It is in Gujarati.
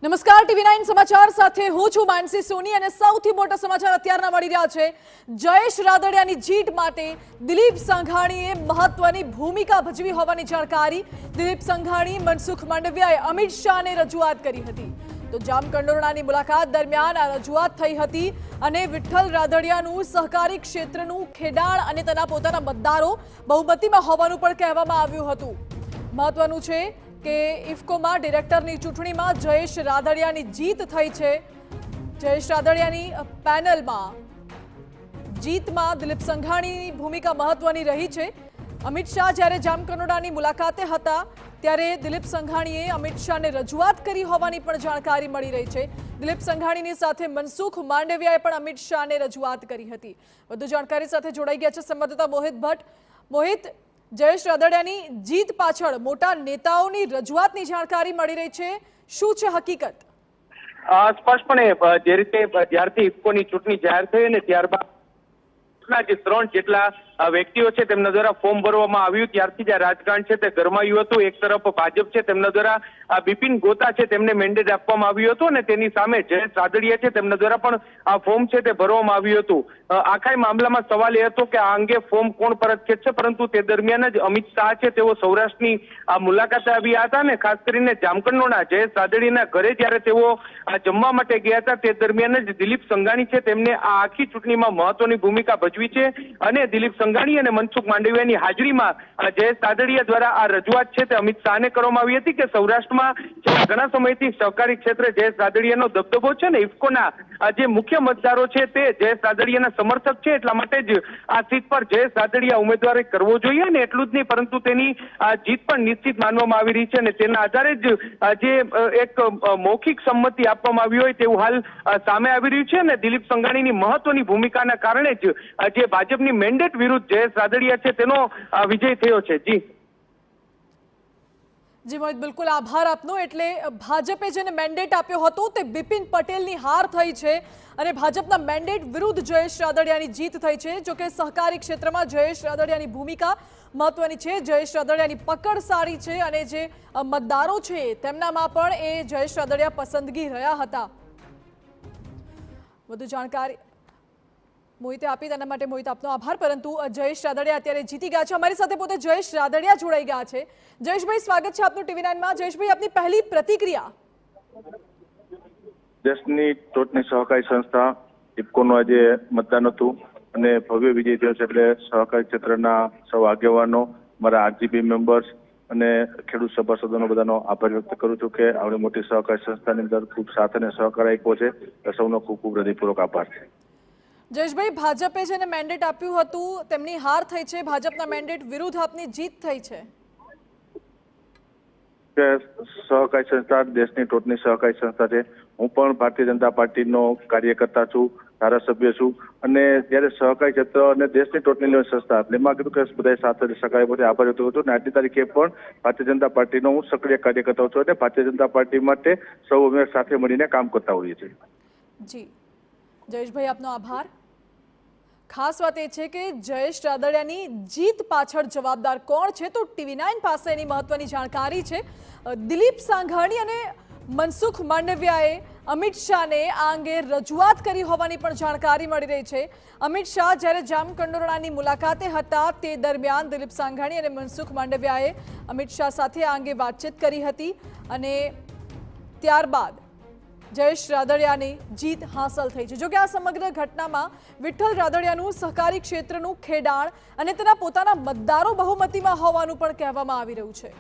નમસ્કાર TV9 સમાચાર સાથે હું છું માનસી સોની અને સૌથી મોટા સમાચાર અત્યારના મળી રહ્યા છે। જયેશ રાદડિયાની જીત માટે દિલીપ સંઘાણીએ મહત્વની ભૂમિકા ભજવી હોવાની જાણકારી દિલીપ સંઘાણી મનસુખ માંડવિયાએ અમિત શાહને રજૂઆત કરી હતી। તો જામકંડોરણાની મુલાકાત દરમિયાન આ રજૂઆત થઈ હતી અને વિઠ્ઠલ રાદડિયાનું સહકારી ક્ષેત્રનું ખેડાણ અને તેના પોતાના મતદારો બહુમતીમાં હોવાનું પણ કહેવામાં આવ્યું હતું। મહત્વનું છે કે ઇફકોમાં ડિરેક્ટરની ચૂંટણીમાં જયેશ રાદડિયાની જીત થઈ છે। જયેશ રાદડિયાની પેનલમાં જીતમાં દિલીપ સંઘાણીની ભૂમિકા મહત્વની રહી છે। અમિત શાહ જ્યારે જામકંડોરણાની મુલાકાતે હતા ત્યારે દિલીપ સંઘાણીએ અમિત શાહને રજૂઆત કરી હોવાની પણ જાણકારી મળી રહી છે। દિલીપ સંઘાણીની સાથે મનસુખ માંડવિયાએ પણ અમિત શાહને રજૂઆત કરી હતી। વધુ જાણકારી સાથે જોડાઈ ગયા છે સંવાદદાતા મોહિત ભટ્ટ। મોહિત, જયેશ રાદડિયાની જીત પાછળ મોટા નેતાઓની રજૂઆતની જાણકારી મળી રહી છે, શું છે હકીકત? સ્પષ્ટપણે જે રીતે જ્યારથી ઇફકોની ચૂંટણી જાહેર થઈ અને ત્યારબાદ જે 3 જેટલા વ્યક્તિઓ છે તેમના દ્વારા ફોર્મ ભરવામાં આવ્યું ત્યારથી જે રાજકારણ છે તે ગરમાયું હતું। એક તરફ ભાજપ છે તેમના દ્વારા બિપિન ગોતા છે તેમને મેન્ડેટ આપવામાં આવ્યું હતું અને તેની સામે જયેશ રાદડિયા છે તેમના દ્વારા પણ આ ફોર્મ છે તે ભરવામાં આવ્યું હતું। આખા મામલામાં સવાલ એ હતો કે આ અંગે ફોર્મ કોણ પરત ખેંચશે, પરંતુ તે દરમિયાન જ અમિત શાહ છે તેઓ સૌરાષ્ટ્રની મુલાકાતે આવ્યા હતા અને ખાસ કરીને જામકંડોરણા જયેશ રાદડિયાના ઘરે જ્યારે તેઓ જમવા માટે ગયા હતા તે દરમિયાન જ દિલીપ સંઘાણી છે તેમને આ આખી ચૂંટણીમાં મહત્વની ભૂમિકા ભજવી છે અને દિલીપ સંઘાણી અને મનસુખ માંડવિયાની હાજરીમાં જયેશ રાદડિયા દ્વારા આ રજૂઆત છે તે અમિત શાહને કરવામાં આવી હતી કે સૌરાષ્ટ્રમાં ઘણા સમયથી સહકારી ક્ષેત્રે જયેશ રાદડિયાનો દબદબો છે ને ઇફકોના જે મુખ્ય મતદારો છે તે જયેશ રાદડિયાના સમર્થક છે, એટલા માટે જ આ સીટ પર જયેશ રાદડિયા ઉમેદવારી કરવો જોઈએ અને એટલું જ નહીં પરંતુ તેની જીત પણ નિશ્ચિત માનવામાં આવી રહી છે અને તેના આધારે જ જે એક મૌખિક સંમતિ આપવામાં આવી હોય તેવું હાલ સામે આવી રહ્યું છે અને દિલીપ સંઘાણીની મહત્વની ભૂમિકાના કારણે જ જે ભાજપની મેન્ડેટ વિરુદ્ધ જયેશ રાદડિયા છે તેનો વિજય થયો છે। જી મોહિત, બિલકુલ આભાર આપનો। એટલે ભાજપે જેને મેન્ડેટ આપ્યો હતો તે બિપિન પટેલની હાર થઈ છે અને ભાજપના મેન્ડેટ વિરુદ્ધ જયેશ રાદડિયાની જીત થઈ છે। જો કે સહકારી ક્ષેત્રમાં જયેશ રાદડિયાની ભૂમિકા મહત્વની છે, જયેશ રાદડિયાની પકડ સારી છે અને જે મતદારો છે તેમનામાં પણ એ જયેશ રાદડિયા પસંદગી રહ્યા હતા। વધુ જાણકારી મોહિતે આપી તેના માટે મોહિત આપનો આભાર। પરંતુ જયેશ રાદડિયા અત્યારે જીતી ગયા છે। અમારી સાથે પોતે જયેશ રાદડિયા જોડાઈ ગયા છે। જયેશભાઈ, સ્વાગત છે આપનું TV9 માં। જયેશભાઈ, આપની પહેલી પ્રતિક્રિયા? દેશની ટોચની સહકારી સંસ્થા ઇફકોનું આજે મતદાન હતું અને ભવ્ય વિજય થયો છે, એટલે સહકારી ક્ષેત્રના સૌ આગેવાનો, મારા RGB મેમ્બર્સ અને ખેડૂત સભાસદોનો બધાનો આભાર વ્યક્ત કરું છું કે આવડી મોટી સહકારી સંસ્થાની અંદર ખૂબ સાથ અને સહકાર આપ્યો છે। સૌનો ખૂબ ખૂબ હૃદયપૂર્વક આભાર છે। જયેશભાઈ, ભાજપે જેને મેન્ડેટ આપ્યું હતું તેમની હાર થઈ છે, ભાજપના મેન્ડેટ વિરુદ્ધ આપની જીત થઈ છે। સહકારી સંસ્થા દેશની ટોચની સહકારી સંસ્થા છે। હું પણ ભારતીય જનતા પાર્ટીનો કાર્યકર્તા છું, ધારાસભ્ય છું અને જ્યારે સહકારી ક્ષેત્ર અને દેશની ટોચની સંસ્થા એમાં કીધું કે બધા સાથે સહકારી માટે આભાર વ્યક્ત કરું છું અને આજની તારીખે પણ ભારતીય જનતા પાર્ટીનો હું સક્રિય કાર્યકર્તા છું અને ભારતીય જનતા પાર્ટી માટે સૌ અમે સાથે મળીને કામ કરતા હોઈએ છીએ। જી જયેશભાઈ, આપનો આભાર। ખાસ વાત એ છે કે જયેશ રાદડિયાની જીત પાછળ જવાબદાર કોણ છે તો TV9 પાસે એની મહત્વની જાણકારી છે। દિલીપ સંઘાણી અને મનસુખ માંડવિયાએ અમિત શાહને આ અંગે રજૂઆત કરી હોવાની પણ જાણકારી મળી રહી છે। અમિત શાહ જ્યારે જામકંડોરણાની મુલાકાતે હતા તે દરમિયાન દિલીપ સંઘાણી અને મનસુખ માંડવિયાએ અમિત શાહ સાથે આ અંગે વાતચીત કરી હતી અને ત્યારબાદ જયેશ રાદડિયાની જીત હાંસલ થઈ છે। જોકે આ સમગ્ર ઘટનામાં વિઠ્ઠલ રાદડિયાનું સહકારી ક્ષેત્રનું ખેડાણ અને તેના પોતાના મતદારો બહુમતીમાં હોવાનું પણ કહેવામાં આવી રહ્યું છે।